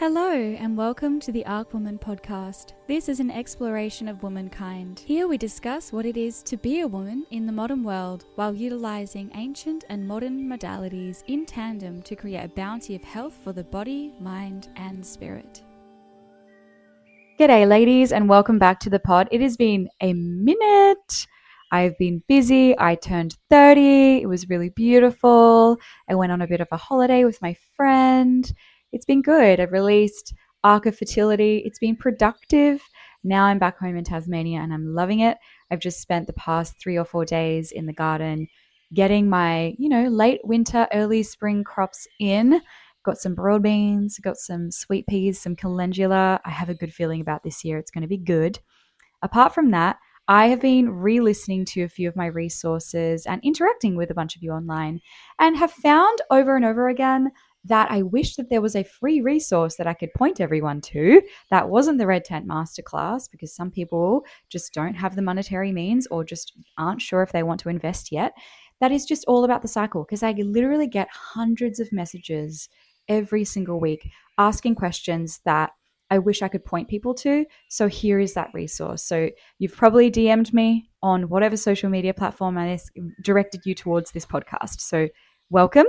Hello and welcome to the Arc Woman podcast. This is an exploration of womankind. Here we discuss what it is to be a woman in the modern world while utilizing ancient and modern modalities in tandem to create a bounty of health for the body, mind and spirit. G'day ladies and welcome back to the pod. It has been a minute. I've been busy. I turned 30. It was really beautiful. I went on a bit of a holiday with my friend. It's been good. I've released Arc of Fertility. It's been productive. Now I'm back home in Tasmania and I'm loving it. I've just spent the past 3 or 4 days in the garden getting my, late winter, early spring crops in. Got some broad beans, got some sweet peas, some calendula. I have a good feeling about this year. It's going to be good. Apart from that, I have been re-listening to a few of my resources and interacting with a bunch of you online and have found over and over again that I wish that there was a free resource that I could point everyone to that wasn't the Red Tent Masterclass, because some people just don't have the monetary means or just aren't sure if they want to invest yet. That is just all about the cycle, because I literally get hundreds of messages every single week asking questions that I wish I could point people to. So here is that resource. So you've probably DM'd me on whatever social media platform I directed you towards this podcast. So welcome.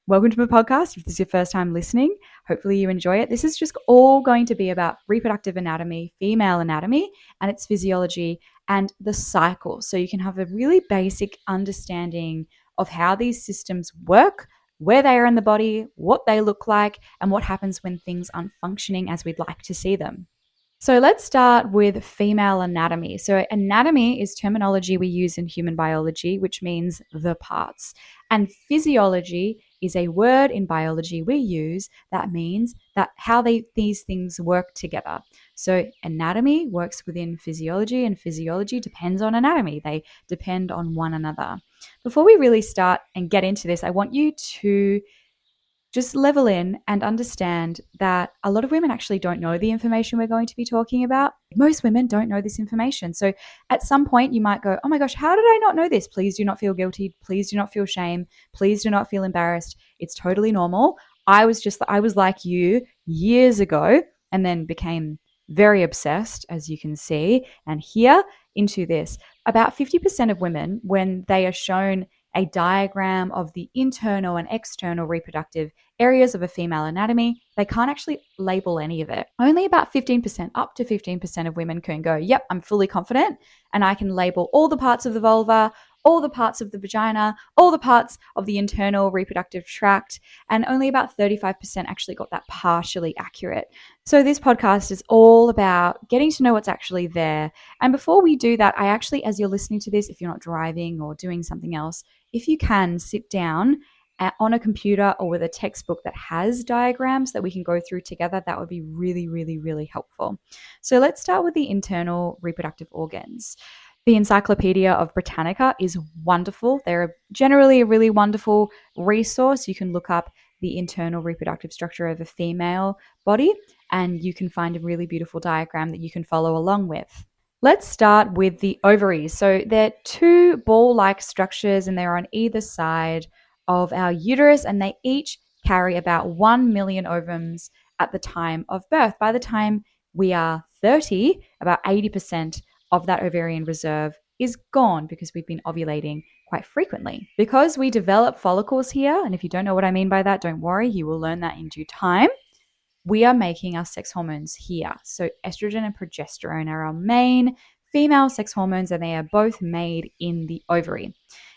Welcome to my podcast. If this is your first time listening, hopefully you enjoy it. This is just all going to be about reproductive anatomy, female anatomy, and its physiology and the cycle. So you can have a really basic understanding of how these systems work, where they are in the body, what they look like, and what happens when things aren't functioning as we'd like to see them. So let's start with female anatomy. So anatomy is terminology we use in human biology, which means the parts. And physiology is a word in biology we use that means that how these things work together. So anatomy works within physiology and physiology depends on anatomy. They depend on one another. Before we really start and get into this, I want you to just level in and understand that a lot of women actually don't know the information we're going to be talking about. Most women don't know this information. So at some point you might go, oh my gosh, how did I not know this? Please do not feel guilty. Please do not feel shame. Please do not feel embarrassed. It's totally normal. I was like you years ago and then became very obsessed, as you can see, and here into this. About 50% of women, when they are shown a diagram of the internal and external reproductive areas of a female anatomy, they can't actually label any of it. Only about 15%, up to 15% of women can go, yep, I'm fully confident and I can label all the parts of the vulva, all the parts of the vagina, all the parts of the internal reproductive tract, and only about 35% actually got that partially accurate. So this podcast is all about getting to know what's actually there. And before we do that, I actually, as you're listening to this, if you're not driving or doing something else, if you can sit down on a computer or with a textbook that has diagrams that we can go through together, that would be really, really, really helpful. So let's start with the internal reproductive organs. The Encyclopedia of Britannica is wonderful. They're generally a really wonderful resource. You can look up the internal reproductive structure of a female body and you can find a really beautiful diagram that you can follow along with. Let's start with the ovaries. So they're two ball-like structures and they're on either side of our uterus and they each carry about 1 million ovums at the time of birth. By the time we are 30, about 80% of that ovarian reserve is gone because we've been ovulating quite frequently. Because we develop follicles here, and if you don't know what I mean by that, don't worry, you will learn that in due time. We are making our sex hormones here. So estrogen and progesterone are our main female sex hormones and they are both made in the ovary.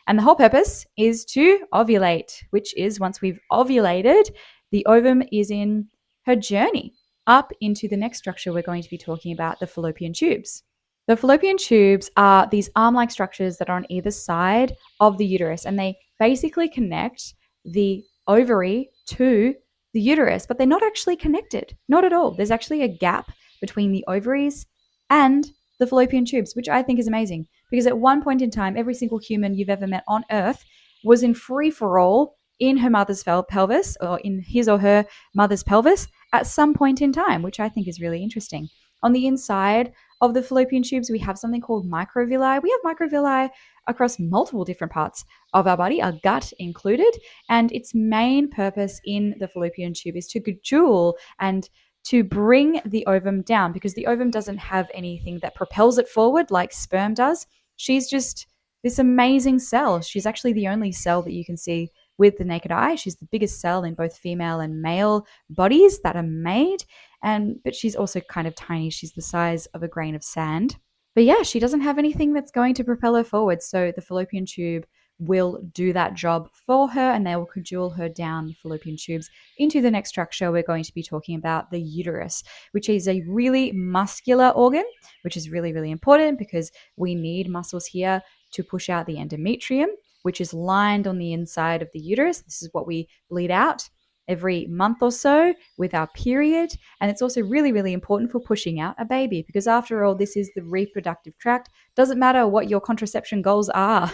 And the whole purpose is to ovulate, which is once we've ovulated, the ovum is in her journey up into the next structure we're going to be talking about, the fallopian tubes. The fallopian tubes are these arm-like structures that are on either side of the uterus and they basically connect the ovary to the uterus, but they're not actually connected, not at all. There's actually a gap between the ovaries and the fallopian tubes, which I think is amazing because at one point in time, every single human you've ever met on earth was in free-for-all in her mother's pelvis or in his or her mother's pelvis at some point in time, which I think is really interesting. On the inside of the fallopian tubes, we have something called microvilli. We have microvilli across multiple different parts of our body, our gut included, and its main purpose in the fallopian tube is to gajule and to bring the ovum down, because the ovum doesn't have anything that propels it forward like sperm does. She's just this amazing cell. She's actually the only cell that you can see with the naked eye. She's the biggest cell in both female and male bodies that are made. But she's also kind of tiny. She's the size of a grain of sand. But yeah, she doesn't have anything that's going to propel her forward. So the fallopian tube will do that job for her, and they will cajole her down the fallopian tubes into the next structure. We're going to be talking about the uterus, which is a really muscular organ, which is really, really important because we need muscles here to push out the endometrium, which is lined on the inside of the uterus. This is what we bleed out every month or so with our period. And it's also really, really important for pushing out a baby, because after all, this is the reproductive tract. Doesn't matter what your contraception goals are.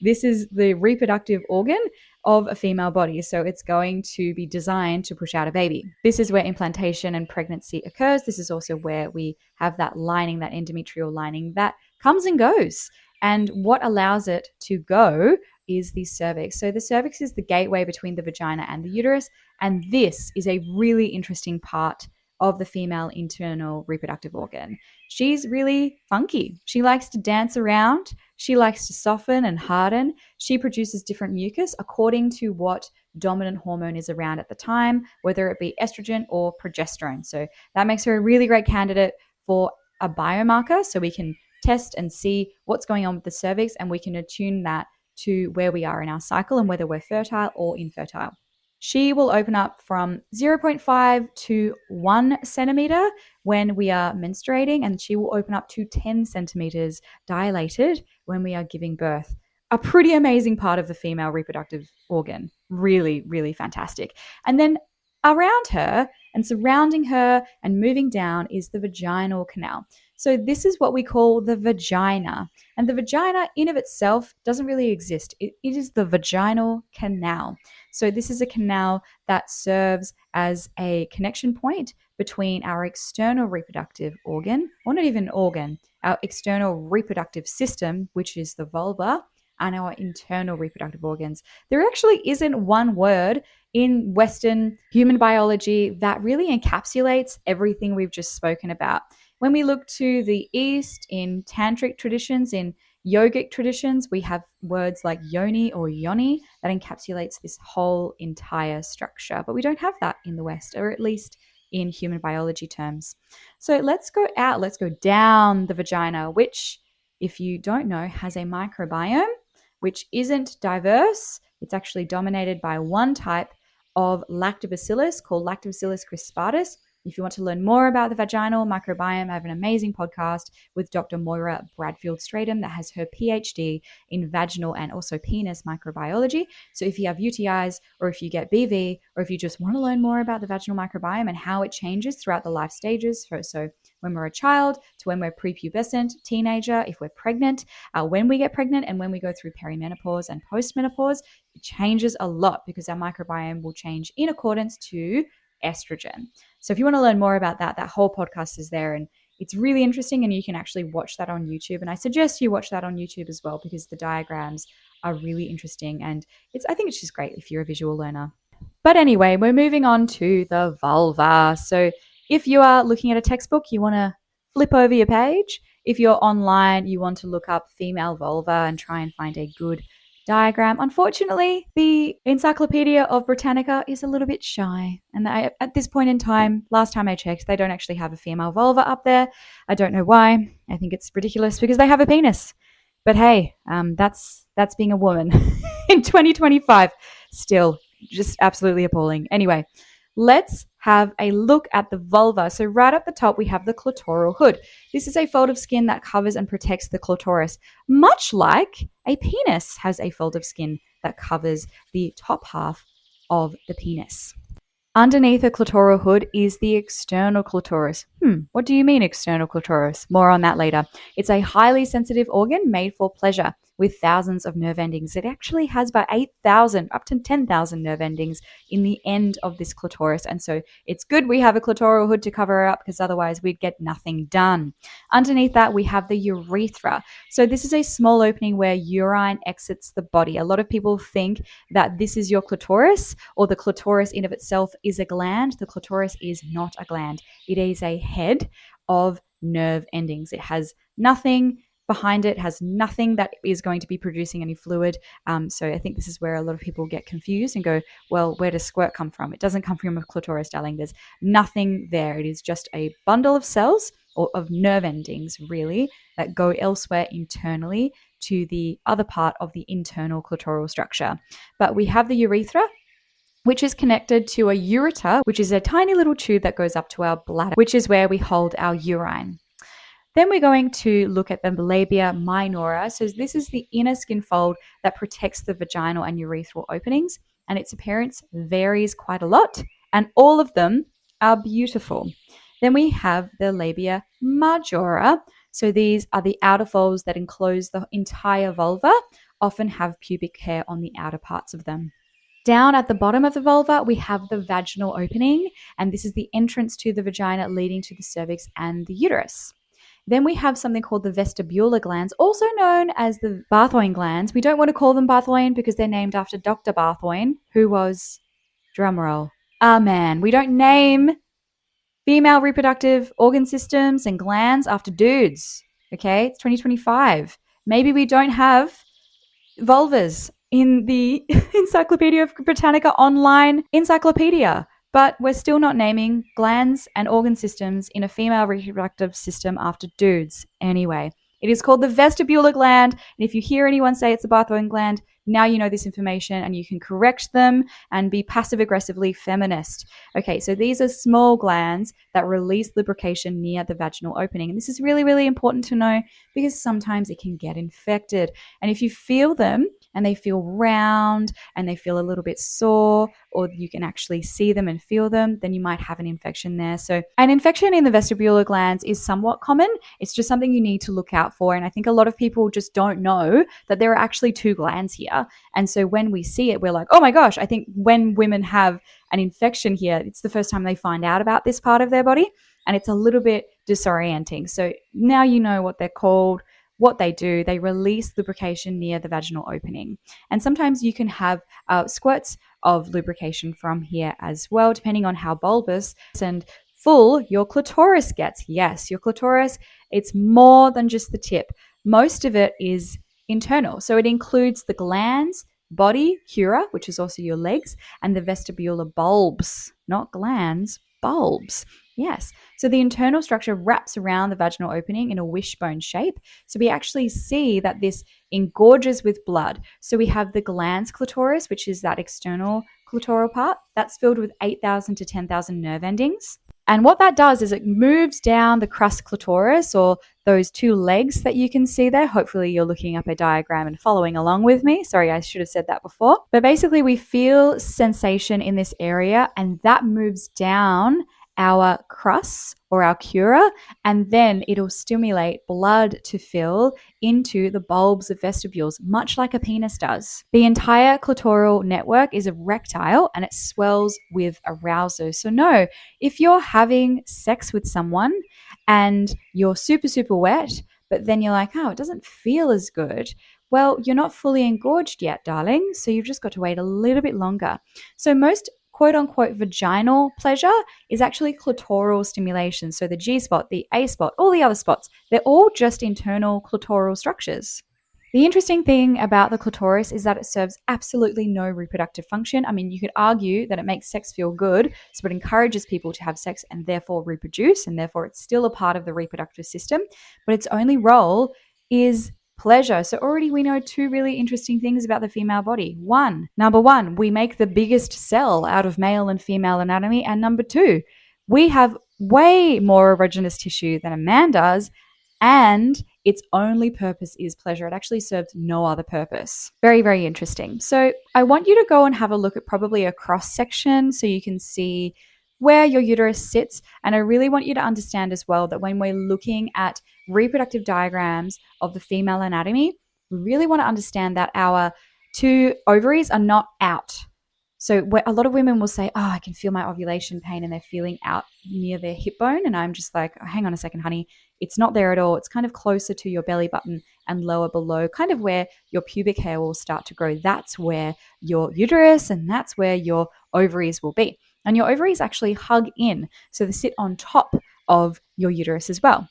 This is the reproductive organ of a female body. So it's going to be designed to push out a baby. This is where implantation and pregnancy occurs. This is also where we have that lining, that endometrial lining that comes and goes. And what allows it to go is the cervix. So the cervix is the gateway between the vagina and the uterus. And this is a really interesting part of the female internal reproductive organ. She's really funky. She likes to dance around. She likes to soften and harden. She produces different mucus according to what dominant hormone is around at the time, whether it be estrogen or progesterone. So that makes her a really great candidate for a biomarker, so we can test and see what's going on with the cervix, and we can attune that to where we are in our cycle and whether we're fertile or infertile. She will open up from 0.5 to 1 centimeter when we are menstruating, and she will open up to 10 centimeters dilated when we are giving birth. A pretty amazing part of the female reproductive organ. Really, really fantastic. And then around her and surrounding her and moving down is the vaginal canal. So this is what we call the vagina. And the vagina in of itself doesn't really exist. It is the vaginal canal. So this is a canal that serves as a connection point between our external reproductive organ, or not even organ, our external reproductive system, which is the vulva, and our internal reproductive organs. There actually isn't one word in Western human biology that really encapsulates everything we've just spoken about. When we look to the East, in tantric traditions, in yogic traditions, we have words like yoni or yoni that encapsulates this whole entire structure. But we don't have that in the West, or at least in human biology terms. So let's go down the vagina, which, if you don't know, has a microbiome which isn't diverse. It's actually dominated by one type of lactobacillus called Lactobacillus crispatus. If you want to learn more about the vaginal microbiome, I have an amazing podcast with Dr. Moira Bradfield-Stratum that has her PhD in vaginal and also penis microbiology. So if you have UTIs, or if you get BV, or if you just want to learn more about the vaginal microbiome and how it changes throughout the life stages, so when we're a child to when we're prepubescent, teenager, if we're pregnant, when we get pregnant, and when we go through perimenopause and postmenopause, it changes a lot because our microbiome will change in accordance to estrogen. So if you want to learn more about that, that whole podcast is there, and it's really interesting, and you can actually watch that on YouTube. And I suggest you watch that on YouTube as well, because the diagrams are really interesting, and I think it's just great if you're a visual learner. But anyway, we're moving on to the vulva. So if you are looking at a textbook, you want to flip over your page. If you're online, you want to look up female vulva and try and find a good diagram. Unfortunately, the Encyclopedia of Britannica is a little bit shy. And at this point in time, last time I checked, they don't actually have a female vulva up there. I don't know why. I think it's ridiculous because they have a penis. But hey, that's being a woman in 2025. Still, just absolutely appalling. Anyway, let's have a look at the vulva. So right up the top, we have the clitoral hood. This is a fold of skin that covers and protects the clitoris, much like a penis has a fold of skin that covers the top half of the penis. Underneath the clitoral hood is the external clitoris. What do you mean external clitoris? More on that later. It's a highly sensitive organ made for pleasure. with thousands of nerve endings. It actually has about 8,000 up to 10,000 nerve endings in the end of this clitoris. And so it's good we have a clitoral hood to cover her up, because otherwise we'd get nothing done. Underneath that, we have the urethra. So this is a small opening where urine exits the body. A lot of people think that this is your clitoris, or the clitoris in of itself is a gland. The clitoris is not a gland. It is a head of nerve endings. It has nothing behind it, has nothing that is going to be producing any fluid. So I think this is where a lot of people get confused and go, well, where does squirt come from? It doesn't come from a clitoris, darling. There's nothing there. It is just a bundle of cells, or of nerve endings, really, that go elsewhere internally to the other part of the internal clitoral structure. But we have the urethra, which is connected to a ureter, which is a tiny little tube that goes up to our bladder, which is where we hold our urine. Then we're going to look at the labia minora. So this is the inner skin fold that protects the vaginal and urethral openings, and its appearance varies quite a lot, and all of them are beautiful. Then we have the labia majora. So these are the outer folds that enclose the entire vulva, often have pubic hair on the outer parts of them. Down at the bottom of the vulva, we have the vaginal opening, and this is the entrance to the vagina leading to the cervix and the uterus. Then we have something called the vestibular glands, also known as the Bartholin glands. We don't want to call them Bartholin because they're named after Dr. Bartholin, who was, drumroll, a man. We don't name female reproductive organ systems and glands after dudes, okay? It's 2025. Maybe we don't have vulvas in the Encyclopedia Britannica online encyclopedia, but we're still not naming glands and organ systems in a female reproductive system after dudes anyway. It is called the vestibular gland, and if you hear anyone say it's a Bartholin gland, now you know this information and you can correct them and be passive-aggressively feminist. Okay, so these are small glands that release lubrication near the vaginal opening. And this is really, really important to know because sometimes it can get infected. And if you feel them and they feel round and they feel a little bit sore, or you can actually see them and feel them, then you might have an infection there. So an infection in the vestibular glands is somewhat common. It's just something you need to look out for. And I think a lot of people just don't know that there are actually two glands here. And so when we see it, we're like, oh my gosh, I think when women have an infection here, it's the first time they find out about this part of their body. And it's a little bit disorienting. So now you know what they're called, what they do. They release lubrication near the vaginal opening. And sometimes you can have squirts of lubrication from here as well, depending on how bulbous and full your clitoris gets. Yes, your clitoris, it's more than just the tip. Most of it is internal. So it includes the glands, body, cura, which is also your legs, and the vestibular bulbs, not glands, bulbs. Yes. So the internal structure wraps around the vaginal opening in a wishbone shape. So we actually see that this engorges with blood. So we have the glans clitoris, which is that external clitoral part. That's filled with 8,000 to 10,000 nerve endings. And what that does is it moves down the crus clitoris, or those two legs that you can see there. Hopefully you're looking up a diagram and following along with me. Sorry, I should have said that before. But basically we feel sensation in this area, and that moves down our crus or our cura, and then it'll stimulate blood to fill into the bulbs of vestibules, much like a penis does. The entire clitoral network is erectile and it swells with arousal. So no, if you're having sex with someone and you're super, super wet, but then you're like, oh, it doesn't feel as good. Well, you're not fully engorged yet, darling. So you've just got to wait a little bit longer. So most quote unquote vaginal pleasure is actually clitoral stimulation. So the G spot, the A spot, all the other spots, they're all just internal clitoral structures. The interesting thing about the clitoris is that it serves absolutely no reproductive function. I mean, you could argue that it makes sex feel good, so it encourages people to have sex and therefore reproduce, and therefore it's still a part of the reproductive system, but its only role is pleasure. So already we know two really interesting things about the female body. Number one, we make the biggest cell out of male and female anatomy. And number two, we have way more erogenous tissue than a man does, and its only purpose is pleasure. It actually serves no other purpose. Very, very interesting. So I want you to go and have a look at probably a cross section so you can see where your uterus sits. And I really want you to understand as well that when we're looking at reproductive diagrams of the female anatomy, we really want to understand that our 2 ovaries are not out. So a lot of women will say, oh, I can feel my ovulation pain, and they're feeling out near their hip bone. And I'm just like, oh, hang on a second, honey. It's not there at all. It's kind of closer to your belly button and lower below, kind of where your pubic hair will start to grow. That's where your uterus and that's where your ovaries will be. And your ovaries actually hug in. So they sit on top of your uterus as well.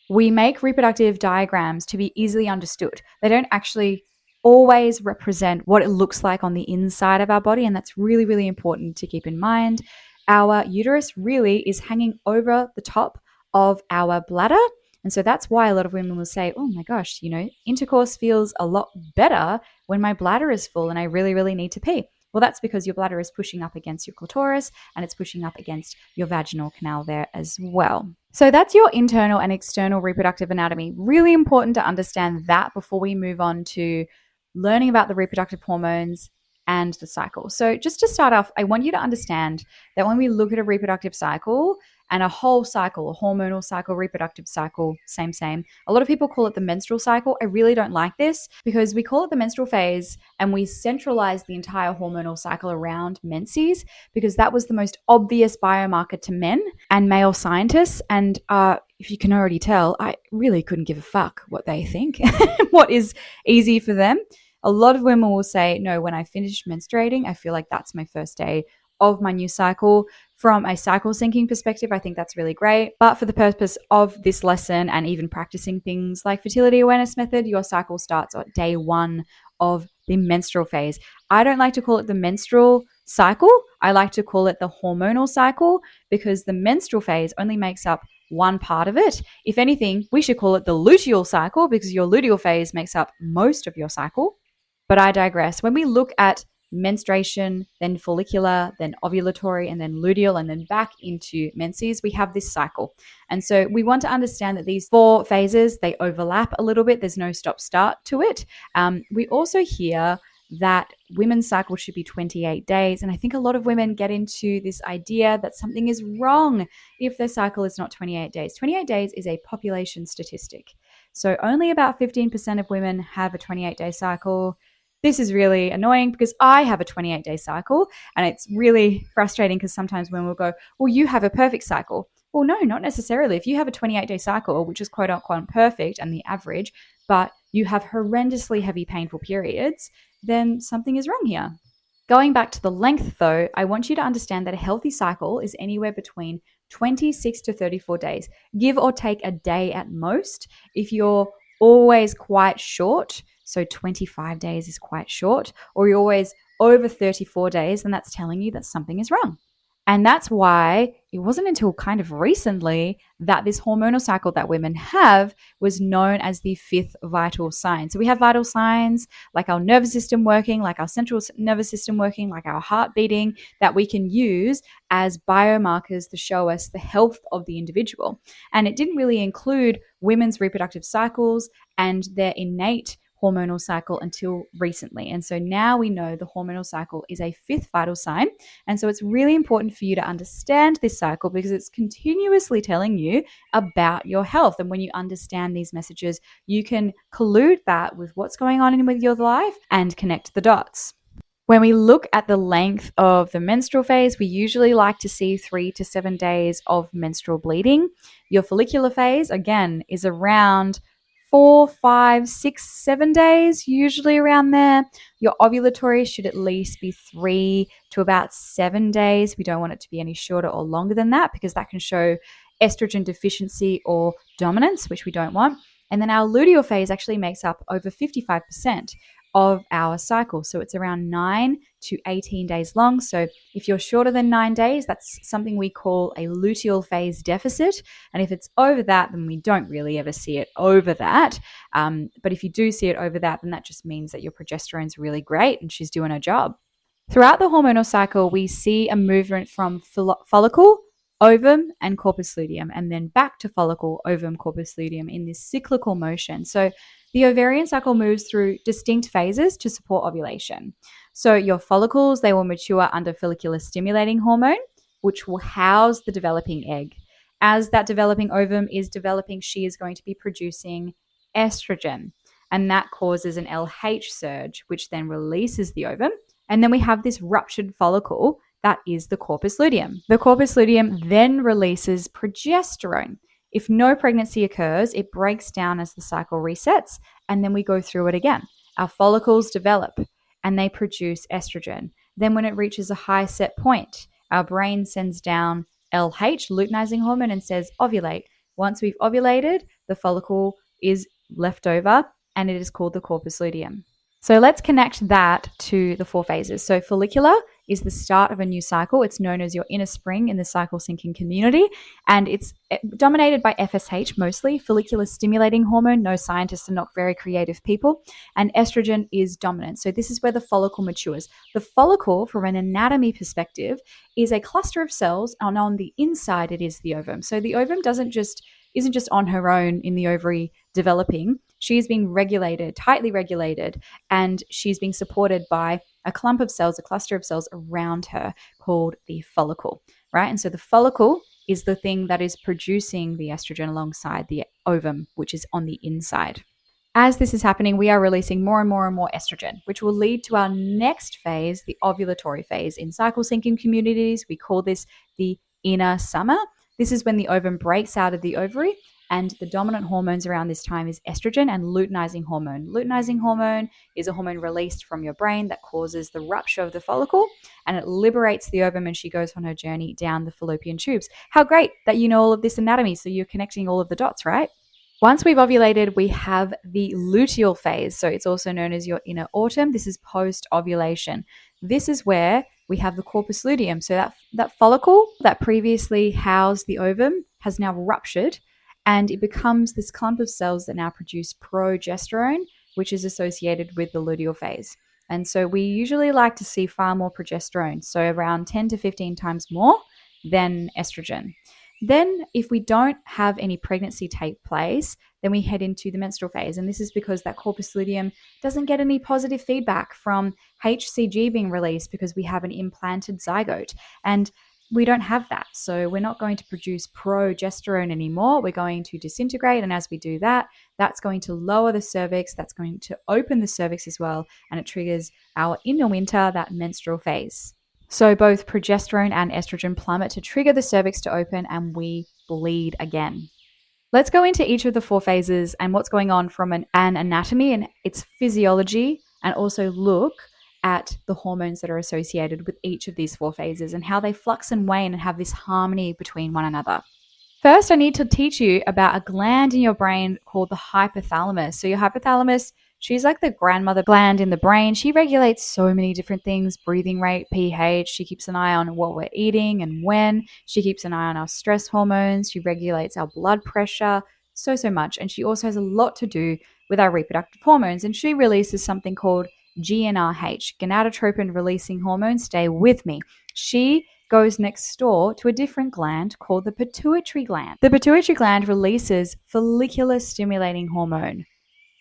We make reproductive diagrams to be easily understood. They don't actually always represent what it looks like on the inside of our body, and that's really, really important to keep in mind. Our uterus really is hanging over the top of our bladder, and so that's why a lot of women will say, oh my gosh, intercourse feels a lot better when my bladder is full and I really, really need to pee. Well, that's because your bladder is pushing up against your clitoris and it's pushing up against your vaginal canal there as well. So that's your internal and external reproductive anatomy. Really important to understand that before we move on to learning about the reproductive hormones and the cycle. So just to start off, I want you to understand that when we look at a reproductive cycle and a whole cycle, a hormonal cycle, reproductive cycle, same. A lot of people call it the menstrual cycle. I really don't like this because we call it the menstrual phase and we centralize the entire hormonal cycle around menses because that was the most obvious biomarker to men and male scientists. And if you can already tell, I really couldn't give a fuck what they think, what is easy for them. A lot of women will say, no, when I finish menstruating, I feel like that's my first day of my new cycle. From a cycle syncing perspective, I think that's really great. But for the purpose of this lesson and even practicing things like fertility awareness method, your cycle starts at day 1 of the menstrual phase. I don't like to call it the menstrual cycle. I like to call it the hormonal cycle because the menstrual phase only makes up one part of it. If anything, we should call it the luteal cycle because your luteal phase makes up most of your cycle. But I digress. When we look at menstruation, then follicular, then ovulatory, and then luteal, and then back into menses, we have this cycle. And so we want to understand that these 4 phases, they overlap a little bit. There's no stop-start to it. We also hear that women's cycle should be 28 days. And I think a lot of women get into this idea that something is wrong if their cycle is not 28 days. 28 days is a population statistic. So only about 15% of women have a 28-day cycle. This is really annoying because I have a 28-day cycle and it's really frustrating because sometimes when we'll go, well, you have a perfect cycle. Well, no, not necessarily. If you have a 28-day cycle, which is quote unquote perfect and the average, but you have horrendously heavy painful periods, then something is wrong here. Going back to the length though, I want you to understand that a healthy cycle is anywhere between 26 to 34 days, give or take a day at most. If you're always quite short, so 25 days is quite short, or you're always over 34 days, then that's telling you that something is wrong. And that's why it wasn't until kind of recently that this hormonal cycle that women have was known as the 5th vital sign. So we have vital signs like our nervous system working, like our central nervous system working, like our heart beating that we can use as biomarkers to show us the health of the individual. And it didn't really include women's reproductive cycles and their innate hormonal cycle until recently. And so now we know the hormonal cycle is a 5th vital sign. And so it's really important for you to understand this cycle because it's continuously telling you about your health. And when you understand these messages, you can collude that with what's going on with your life and connect the dots. When we look at the length of the menstrual phase, we usually like to see 3 to 7 days of menstrual bleeding. Your follicular phase, again, is around 4, 5, 6, 7 days, usually around there. Your ovulatory should at least be 3 to about 7 days. We don't want it to be any shorter or longer than that because that can show estrogen deficiency or dominance, which we don't want. And then our luteal phase actually makes up over 55% of our cycle. So it's around 9 to 18 days long. So if you're shorter than 9 days, that's something we call a luteal phase deficit. And if it's over that, then we don't really ever see it over that. But if you do see it over that, then that just means that your progesterone's really great and she's doing her job. Throughout the hormonal cycle, we see a movement from follicle, ovum, and corpus luteum, and then back to follicle, ovum, corpus luteum in this cyclical motion. So the ovarian cycle moves through distinct phases to support ovulation. So your follicles, they will mature under follicular stimulating hormone, which will house the developing egg. As that developing ovum is developing, she is going to be producing estrogen. and that causes an LH surge, which then releases the ovum. And then we have this ruptured follicle that is the corpus luteum. The corpus luteum then releases progesterone. If no pregnancy occurs, it breaks down as the cycle resets, and then we go through it again. Our follicles develop and they produce estrogen. Then when it reaches a high set point, our brain sends down LH, luteinizing hormone, and says ovulate. Once we've ovulated, the follicle is left over and it is called the corpus luteum. So let's connect that to the 4 phases. So follicular is the start of a new cycle. It's known as your inner spring in the cycle syncing community, and it's dominated by FSH mostly, follicular stimulating hormone. No, scientists are not very creative people, and estrogen is dominant. So this is where the follicle matures. The follicle, from an anatomy perspective, is a cluster of cells, and on the inside it is the ovum. So the ovum isn't just on her own in the ovary developing. She is being regulated, tightly regulated, and she's being supported by a clump of cells, a cluster of cells around her called the follicle, right? And so the follicle is the thing that is producing the estrogen alongside the ovum, which is on the inside. As this is happening, we are releasing more and more and more estrogen, which will lead to our next phase, the ovulatory phase. In cycle syncing communities, we call this the inner summer. This is when the ovum breaks out of the ovary, and the dominant hormones around this time is estrogen and luteinizing hormone. Luteinizing hormone is a hormone released from your brain that causes the rupture of the follicle, and it liberates the ovum, and she goes on her journey down the fallopian tubes. How great that you know all of this anatomy, so you're connecting all of the dots, right? Once we've ovulated, we have the luteal phase. So it's also known as your inner autumn. This is post-ovulation. This is where we have the corpus luteum. So that follicle that previously housed the ovum has now ruptured, and it becomes this clump of cells that now produce progesterone, which is associated with the luteal phase. And so we usually like to see far more progesterone, so around 10 to 15 times more than estrogen. Then if we don't have any pregnancy take place, then we head into the menstrual phase. And this is because that corpus luteum doesn't get any positive feedback from HCG being released because we have an implanted zygote. And we don't have that. So we're not going to produce progesterone anymore. We're going to disintegrate. And as we do that, that's going to lower the cervix. That's going to open the cervix as well. And it triggers our inner winter, that menstrual phase. So both progesterone and estrogen plummet to trigger the cervix to open, and we bleed again. Let's go into each of the 4 phases and what's going on from an anatomy and its physiology, and also look at the hormones that are associated with each of these 4 phases and how they flux and wane and have this harmony between one another. First, I need to teach you about a gland in your brain called the hypothalamus. So your hypothalamus, she's like the grandmother gland in the brain. She regulates so many different things: breathing rate, pH. She keeps an eye on what we're eating and when. She keeps an eye on our stress hormones. She regulates our blood pressure, so much. And she also has a lot to do with our reproductive hormones. And she releases something called GnRH, gonadotropin releasing hormone. Stay with me. She goes next door to a different gland called the pituitary gland. The pituitary gland releases follicular stimulating hormone.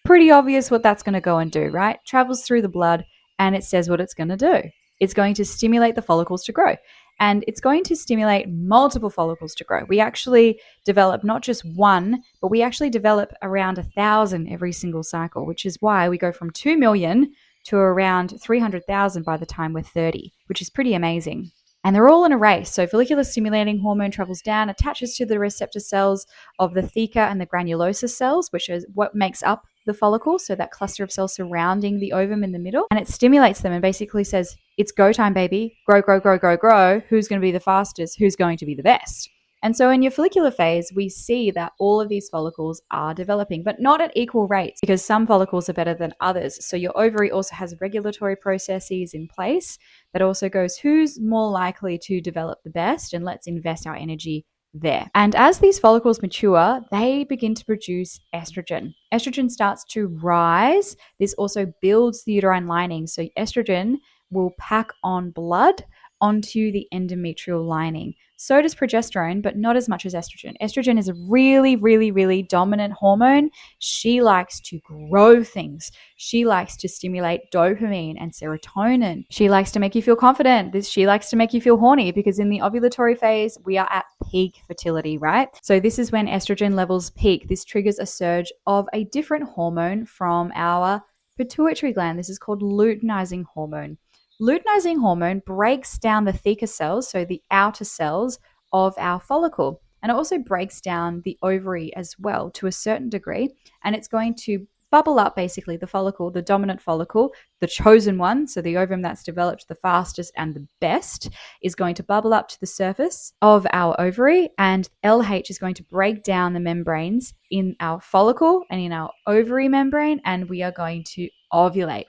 Pretty obvious what that's going to go and do, right? Travels through the blood and it says what it's going to do. It's going to stimulate the follicles to grow, and it's going to stimulate multiple follicles to grow. We actually develop not just one, but we actually develop around 1,000 every single cycle, which is why we go from 2 million to around 300,000 by the time we're 30, which is pretty amazing. And they're all in a race. So follicular stimulating hormone travels down, attaches to the receptor cells of the theca and the granulosa cells, which is what makes up the follicle, so that cluster of cells surrounding the ovum in the middle, and it stimulates them and basically says, it's go time, baby. Grow, grow, grow, grow, grow. Who's going to be the fastest? Who's going to be the best? And so in your follicular phase, we see that all of these follicles are developing, but not at equal rates, because some follicles are better than others. So your ovary also has regulatory processes in place that also goes, who's more likely to develop the best, and let's invest our energy there. And as these follicles mature, they begin to produce estrogen. Estrogen starts to rise. This also builds the uterine lining. So estrogen will pack on blood onto the endometrial lining. So does progesterone, but not as much as estrogen. Estrogen is a really, really, really dominant hormone. She likes to grow things. She likes to stimulate dopamine and serotonin. She likes to make you feel confident. She likes to make you feel horny, because in the ovulatory phase, we are at peak fertility, right? So this is when estrogen levels peak. This triggers a surge of a different hormone from our pituitary gland. This is called luteinizing hormone. Luteinizing hormone breaks down the theca cells, so the outer cells of our follicle. And it also breaks down the ovary as well to a certain degree. And it's going to bubble up basically the follicle, the dominant follicle, the chosen one, so the ovum that's developed the fastest and the best, is going to bubble up to the surface of our ovary, and LH is going to break down the membranes in our follicle and in our ovary membrane, and we are going to ovulate.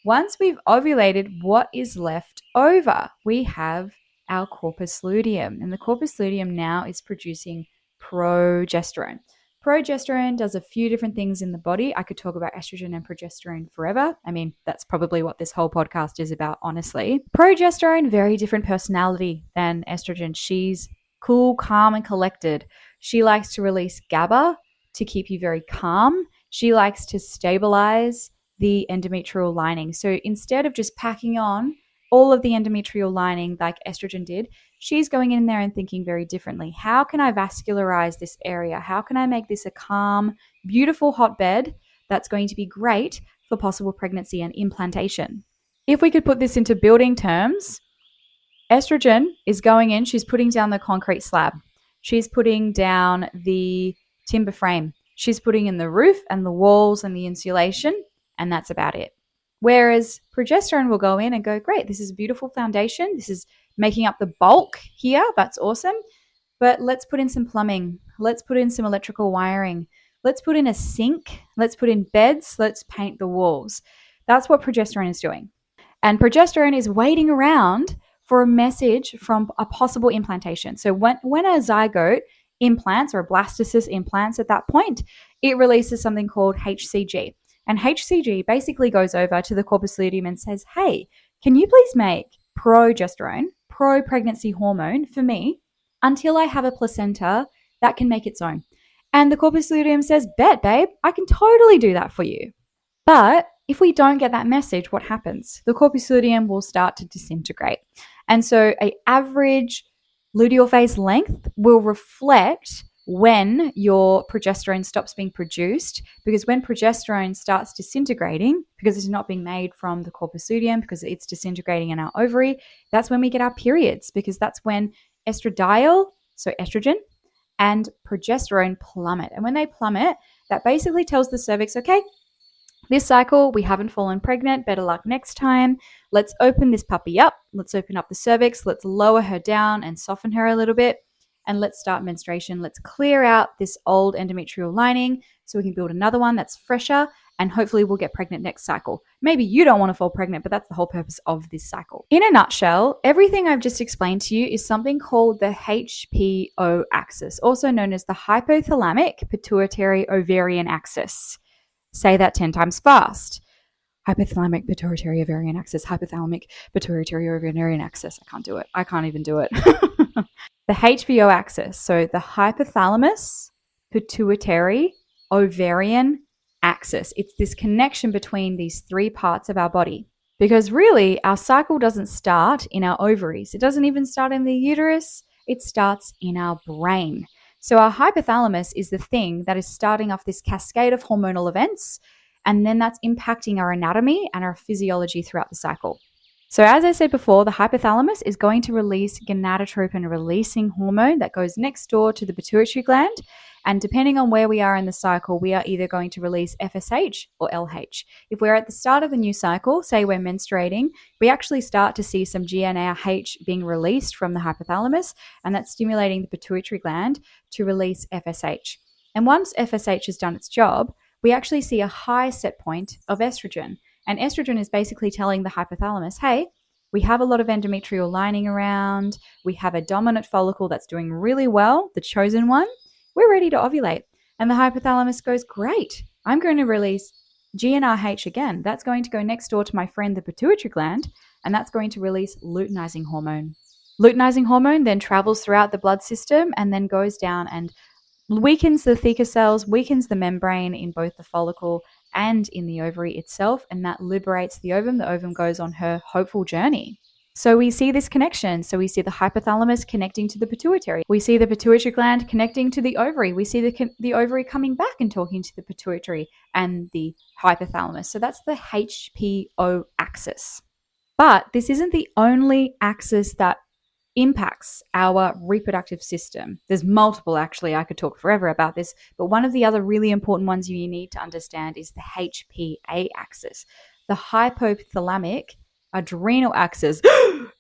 Once we've ovulated, what is left over? We have our corpus luteum, and the corpus luteum now is producing progesterone. Progesterone does a few different things in the body. I could talk about estrogen and progesterone forever. I mean, that's probably what this whole podcast is about, honestly. Progesterone, very different personality than estrogen. She's cool, calm, and collected. She likes to release GABA to keep you very calm. She likes to stabilize the endometrial lining. So instead of just packing on all of the endometrial lining like estrogen did, she's going in there and thinking very differently. How can I vascularize this area? How can I make this a calm, beautiful hotbed that's going to be great for possible pregnancy and implantation? If we could put this into building terms, estrogen is going in, she's putting down the concrete slab. She's putting down the timber frame. She's putting in the roof and the walls and the insulation, and that's about it. Whereas progesterone will go in and go, great, this is a beautiful foundation. This is making up the bulk here. That's awesome. But let's put in some plumbing. Let's put in some electrical wiring. Let's put in a sink. Let's put in beds. Let's paint the walls. That's what progesterone is doing. And progesterone is waiting around for a message from a possible implantation. So when a zygote implants, or a blastocyst implants at that point, it releases something called HCG. And HCG basically goes over to the corpus luteum and says, hey, can you please make progesterone, pro-pregnancy hormone for me until I have a placenta that can make its own? And the corpus luteum says, bet, babe, I can totally do that for you. But if we don't get that message, what happens? The corpus luteum will start to disintegrate. And so an average luteal phase length will reflect when your progesterone stops being produced, because when progesterone starts disintegrating, because it's not being made from the corpus luteum, because it's disintegrating in our ovary, that's when we get our periods, because that's when estradiol, so estrogen, and progesterone plummet. And when they plummet, that basically tells the cervix, okay, this cycle, we haven't fallen pregnant. Better luck next time. Let's open this puppy up. Let's open up the cervix. Let's lower her down and soften her a little bit. And let's start menstruation. Let's clear out this old endometrial lining so we can build another one that's fresher, and hopefully we'll get pregnant next cycle. Maybe you don't want to fall pregnant, but that's the whole purpose of this cycle. In a nutshell, everything I've just explained to you is something called the HPO axis, also known as the hypothalamic pituitary ovarian axis. Say that 10 times fast. Hypothalamic pituitary ovarian axis, hypothalamic pituitary ovarian axis. I can't do it. I can't even do it. The HPO axis, so the hypothalamus pituitary ovarian axis. It's this connection between these three parts of our body. Because really, our cycle doesn't start in our ovaries. It doesn't even start in the uterus. It starts in our brain. So our hypothalamus is the thing that is starting off this cascade of hormonal events, and then that's impacting our anatomy and our physiology throughout the cycle. So as I said before, the hypothalamus is going to release gonadotropin releasing hormone that goes next door to the pituitary gland. And depending on where we are in the cycle, we are either going to release FSH or LH. If we're at the start of the new cycle, say we're menstruating, we actually start to see some GnRH being released from the hypothalamus, and that's stimulating the pituitary gland to release FSH. And once FSH has done its job, we actually see a high set point of estrogen. And estrogen is basically telling the hypothalamus, hey, we have a lot of endometrial lining around, we have a dominant follicle that's doing really well, the chosen one, we're ready to ovulate. And the hypothalamus goes, great, I'm going to release GnRH again. That's going to go next door to my friend, the pituitary gland, and that's going to release luteinizing hormone. Luteinizing hormone then travels throughout the blood system and then goes down and weakens the Theta cells, weakens the membrane in both the follicle and in the ovary itself, and that liberates the ovum. The ovum goes on her hopeful journey. So we see this connection. So we see the hypothalamus connecting to the pituitary. We see the pituitary gland connecting to the ovary. We see the ovary coming back and talking to the pituitary and the hypothalamus. So that's the HPO axis. But this isn't the only axis that impacts our reproductive system. There's multiple, actually. I could talk forever about this, but one of the other really important ones you need to understand is the HPA axis, the hypothalamic adrenal axis.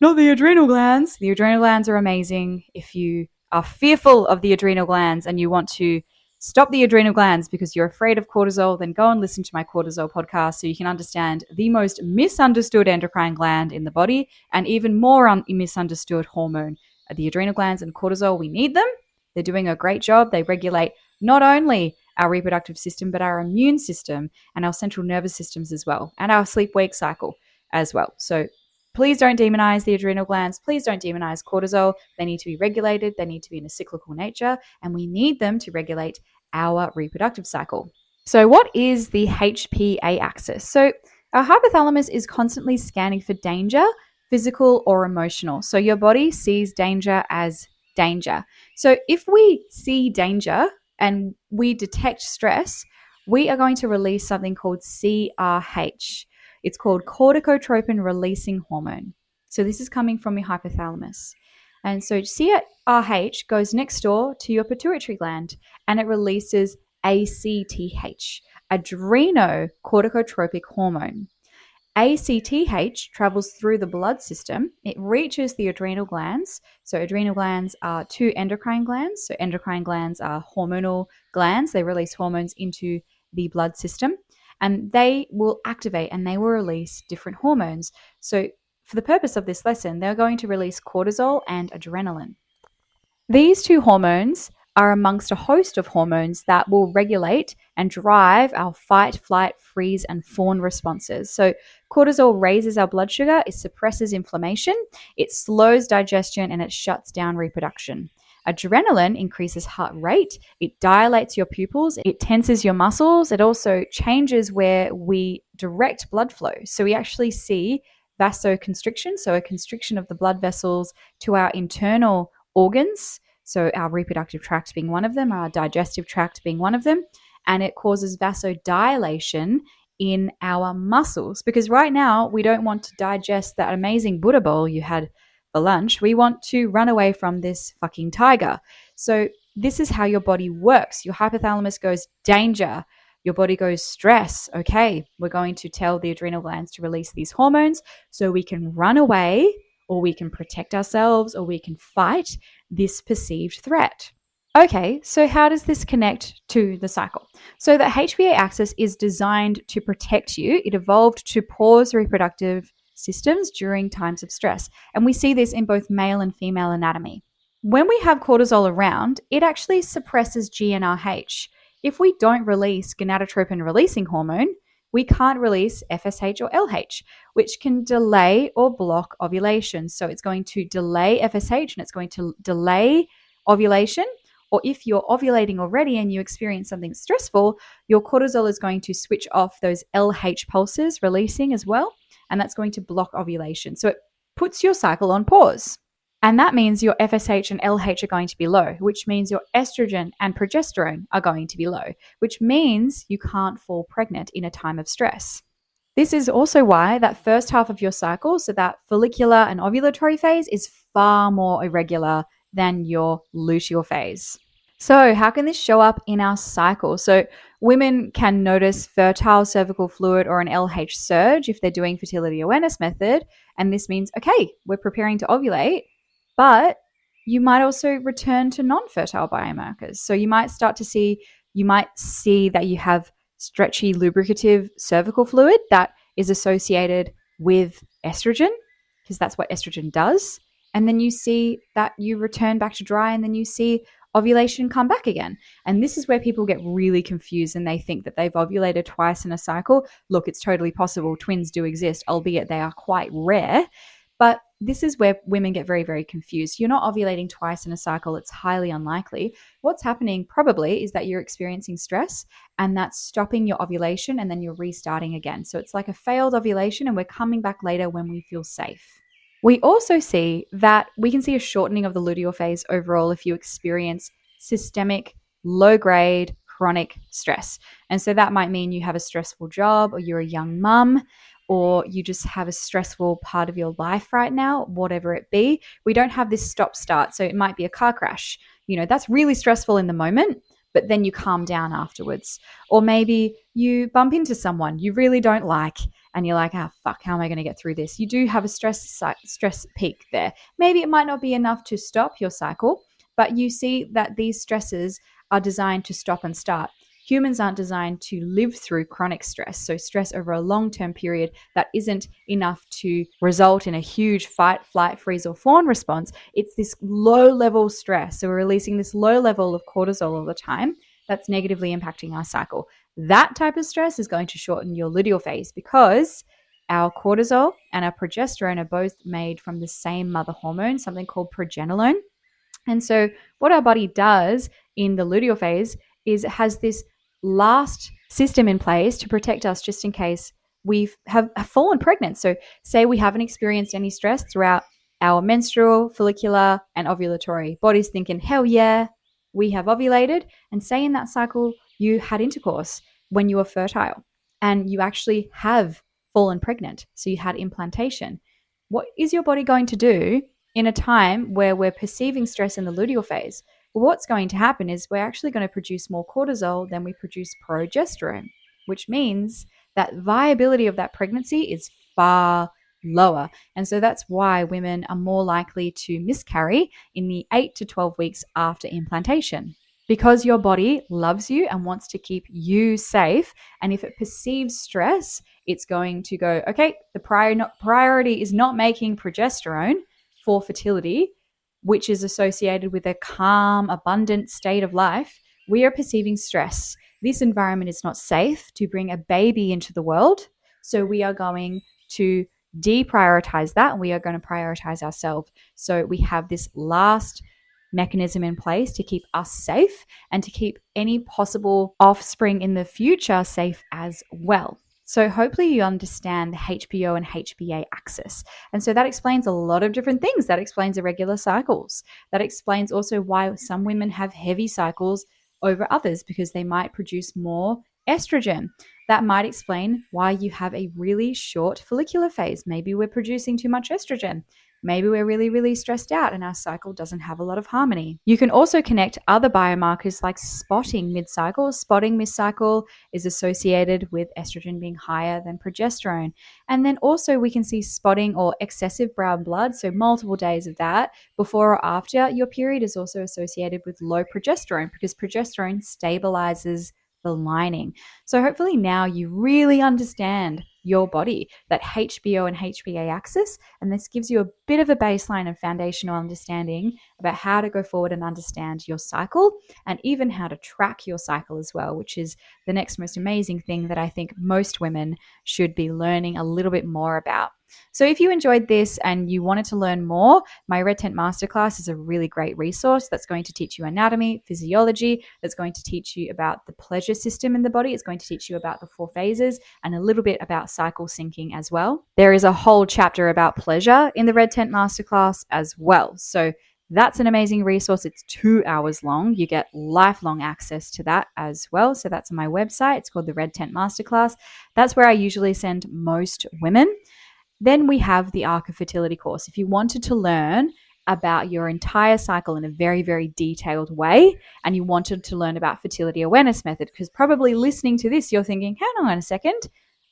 Not the adrenal glands. The adrenal glands are amazing. If you are fearful of the adrenal glands and you want to stop the adrenal glands because you're afraid of cortisol, then go and listen to my cortisol podcast so you can understand the most misunderstood endocrine gland in the body and even more misunderstood hormone. The adrenal glands and cortisol, we need them. They're doing a great job. They regulate not only our reproductive system, but our immune system and our central nervous systems as well, and our sleep-wake cycle as well. So please don't demonize the adrenal glands. Please don't demonize cortisol. They need to be regulated. They need to be in a cyclical nature, and we need them to regulate our reproductive cycle. So what is the HPA axis? So our hypothalamus is constantly scanning for danger, physical or emotional. So your body sees danger as danger. So if we see danger and we detect stress, we are going to release something called CRH. It's called corticotropin releasing hormone. So this is coming from your hypothalamus. And so CRH goes next door to your pituitary gland and it releases ACTH, adrenocorticotropic hormone. ACTH travels through the blood system. It reaches the adrenal glands. So adrenal glands are two endocrine glands. So endocrine glands are hormonal glands. They release hormones into the blood system and they will activate and they will release different hormones. So for the purpose of this lesson, they're going to release cortisol and adrenaline. These two hormones are amongst a host of hormones that will regulate and drive our fight, flight, freeze, and fawn responses. So cortisol raises our blood sugar, it suppresses inflammation, it slows digestion, and it shuts down reproduction. Adrenaline increases heart rate, it dilates your pupils, it tenses your muscles, it also changes where we direct blood flow. So we actually see vasoconstriction, so a constriction of the blood vessels to our internal organs, so our reproductive tract being one of them, our digestive tract being one of them, and it causes vasodilation in our muscles because right now we don't want to digest that amazing Buddha bowl you had for lunch. We want to run away from this fucking tiger. So this is how your body works. Your hypothalamus goes danger. Your body goes stress. Okay, we're going to tell the adrenal glands to release these hormones so we can run away or we can protect ourselves or we can fight this perceived threat. Okay, so how does this connect to the cycle? So the HPA axis is designed to protect you. It evolved to pause reproductive systems during times of stress. And we see this in both male and female anatomy. When we have cortisol around, it actually suppresses GnRH. If we don't release gonadotropin releasing hormone, we can't release FSH or LH, which can delay or block ovulation. So it's going to delay FSH and it's going to delay ovulation. Or if you're ovulating already and you experience something stressful, your cortisol is going to switch off those LH pulses releasing as well. And that's going to block ovulation. So it puts your cycle on pause. And that means your FSH and LH are going to be low, which means your estrogen and progesterone are going to be low, which means you can't fall pregnant in a time of stress. This is also why that first half of your cycle, so that follicular and ovulatory phase, is far more irregular than your luteal phase. So how can this show up in our cycle? So women can notice fertile cervical fluid or an LH surge if they're doing fertility awareness method. And this means, okay, we're preparing to ovulate, but you might also return to non-fertile biomarkers. So you might see that you have stretchy lubricative cervical fluid that is associated with estrogen, because that's what estrogen does. And then you see that you return back to dry, and then you see ovulation come back again. And this is where people get really confused and they think that they've ovulated twice in a cycle. Look, it's totally possible. Twins do exist, albeit they are quite rare. But this is where women get very, very confused. You're not ovulating twice in a cycle. It's highly unlikely. What's happening probably is that you're experiencing stress, and that's stopping your ovulation, and then you're restarting again. So it's like a failed ovulation, and we're coming back later when we feel safe. We also see that we can see a shortening of the luteal phase overall if you experience systemic, low-grade, chronic stress. And so that might mean you have a stressful job, or you're a young mum, or you just have a stressful part of your life right now, whatever it be. We don't have this stop start. So it might be a car crash. That's really stressful in the moment, but then you calm down afterwards. Or maybe you bump into someone you really don't like, and you're like, fuck, how am I going to get through this? You do have a stress peak there. Maybe it might not be enough to stop your cycle, but you see that these stresses are designed to stop and start. Humans aren't designed to live through chronic stress. So stress over a long-term period that isn't enough to result in a huge fight, flight, freeze, or fawn response. It's this low-level stress. So we're releasing this low level of cortisol all the time that's negatively impacting our cycle. That type of stress is going to shorten your luteal phase, because our cortisol and our progesterone are both made from the same mother hormone, something called progesterone. And so what our body does in the luteal phase is it has this last system in place to protect us just in case we have fallen pregnant. So say we haven't experienced any stress throughout our menstrual, follicular, and ovulatory. Body's thinking, hell yeah, we have ovulated. And say in that cycle you had intercourse when you were fertile and you actually have fallen pregnant. So you had implantation. What is your body going to do in a time where we're perceiving stress in the luteal phase? Well, what's going to happen is we're actually going to produce more cortisol than we produce progesterone, which means that viability of that pregnancy is far lower. And so that's why women are more likely to miscarry in the 8 to 12 weeks after implantation, because your body loves you and wants to keep you safe. And if it perceives stress, it's going to go, okay, the priority is not making progesterone for fertility, which is associated with a calm, abundant state of life. We are perceiving stress. This environment is not safe to bring a baby into the world. So we are going to deprioritize that, and we are going to prioritize ourselves. So we have this last mechanism in place to keep us safe and to keep any possible offspring in the future safe as well. So hopefully you understand the HPO and HPA axis. And so that explains a lot of different things. That explains irregular cycles. That explains also why some women have heavy cycles over others, because they might produce more estrogen. That might explain why you have a really short follicular phase. Maybe we're producing too much estrogen. Maybe we're really, really stressed out and our cycle doesn't have a lot of harmony. You can also connect other biomarkers like spotting mid-cycle. Spotting mid-cycle is associated with estrogen being higher than progesterone. And then also we can see spotting or excessive brown blood, so multiple days of that before or after your period, is also associated with low progesterone, because progesterone stabilizes the lining. So hopefully now you really understand your body, that HPO and HPA axis, and this gives you a bit of a baseline and foundational understanding about how to go forward and understand your cycle, and even how to track your cycle as well, which is the next most amazing thing that I think most women should be learning a little bit more about. So if you enjoyed this and you wanted to learn more, my Red Tent Masterclass is a really great resource that's going to teach you anatomy, physiology, that's going to teach you about the pleasure system in the body. It's going to teach you about the 4 phases and a little bit about cycle syncing as well. There is a whole chapter about pleasure in the Red Tent Masterclass as well. So that's an amazing resource. It's 2 hours long. You get lifelong access to that as well. So that's on my website. It's called the Red Tent Masterclass. That's where I usually send most women. Then we have the Arc of Fertility course. If you wanted to learn about your entire cycle in a very, very detailed way, and you wanted to learn about fertility awareness method, because probably listening to this, you're thinking, hang on a second,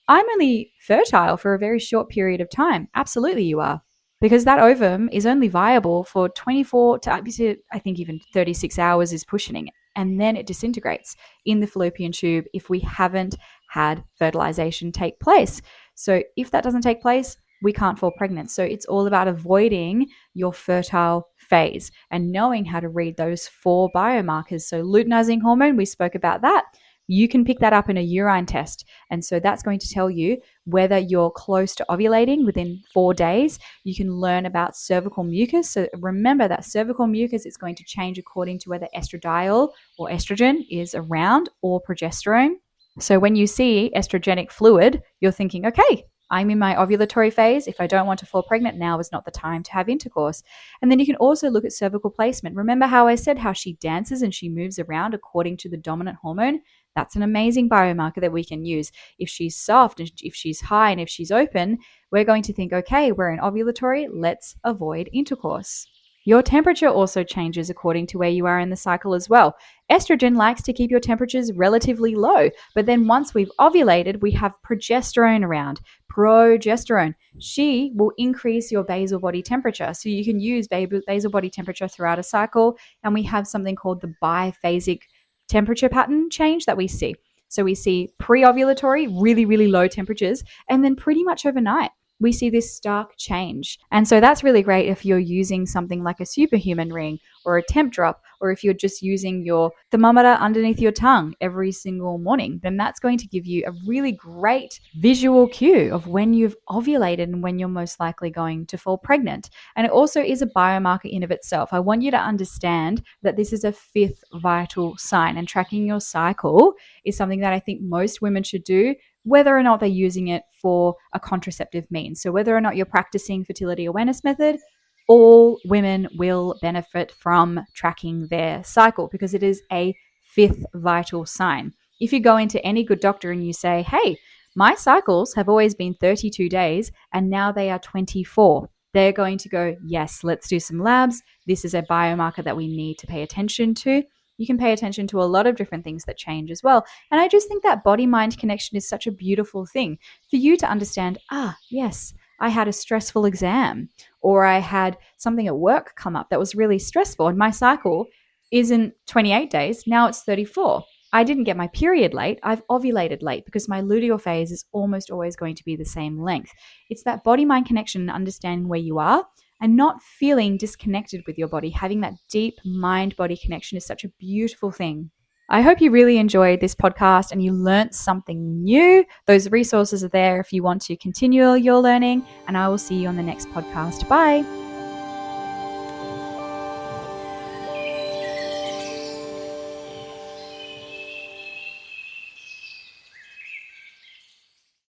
I'm only fertile for a very short period of time. Absolutely you are. Because that ovum is only viable for 24 to I think even 36 hours is pushing it. And then it disintegrates in the fallopian tube if we haven't had fertilization take place. So if that doesn't take place, we can't fall pregnant. So it's all about avoiding your fertile phase and knowing how to read those 4 biomarkers. So luteinizing hormone, we spoke about that. You can pick that up in a urine test. And so that's going to tell you whether you're close to ovulating within 4 days. You can learn about cervical mucus. So remember that cervical mucus is going to change according to whether estradiol or estrogen is around or progesterone. So when you see estrogenic fluid, you're thinking, okay, I'm in my ovulatory phase. If I don't want to fall pregnant, now is not the time to have intercourse. And then you can also look at cervical placement. Remember how I said how she dances and she moves around according to the dominant hormone? That's an amazing biomarker that we can use. If she's soft, if she's high, and if she's open, we're going to think, okay, we're in ovulatory, let's avoid intercourse. Your temperature also changes according to where you are in the cycle as well. Estrogen likes to keep your temperatures relatively low, but then once we've ovulated, we have progesterone around. Progesterone, she will increase your basal body temperature. So you can use basal body temperature throughout a cycle, and we have something called the biphasic temperature pattern change that we see. So we see pre-ovulatory, really, really low temperatures, and then pretty much overnight, we see this stark change. And so that's really great if you're using something like a superhuman ring or a temp drop, or if you're just using your thermometer underneath your tongue every single morning, then that's going to give you a really great visual cue of when you've ovulated and when you're most likely going to fall pregnant. And it also is a biomarker in of itself. I want you to understand that this is a fifth vital sign, and tracking your cycle is something that I think most women should do, whether or not they're using it for a contraceptive means. So whether or not you're practicing fertility awareness method, all women will benefit from tracking their cycle because it is a fifth vital sign. If you go into any good doctor and you say, hey, my cycles have always been 32 days and now they are 24, they're going to go, yes, let's do some labs. This is a biomarker that we need to pay attention to. You can pay attention to a lot of different things that change as well. And I just think that body-mind connection is such a beautiful thing for you to understand, yes, I had a stressful exam, or I had something at work come up that was really stressful, and my cycle isn't 28 days, now it's 34. I didn't get my period late, I've ovulated late because my luteal phase is almost always going to be the same length. It's that body-mind connection and understanding where you are and not feeling disconnected with your body. Having that deep mind-body connection is such a beautiful thing. I hope you really enjoyed this podcast and you learnt something new. Those resources are there if you want to continue your learning, and I will see you on the next podcast. Bye.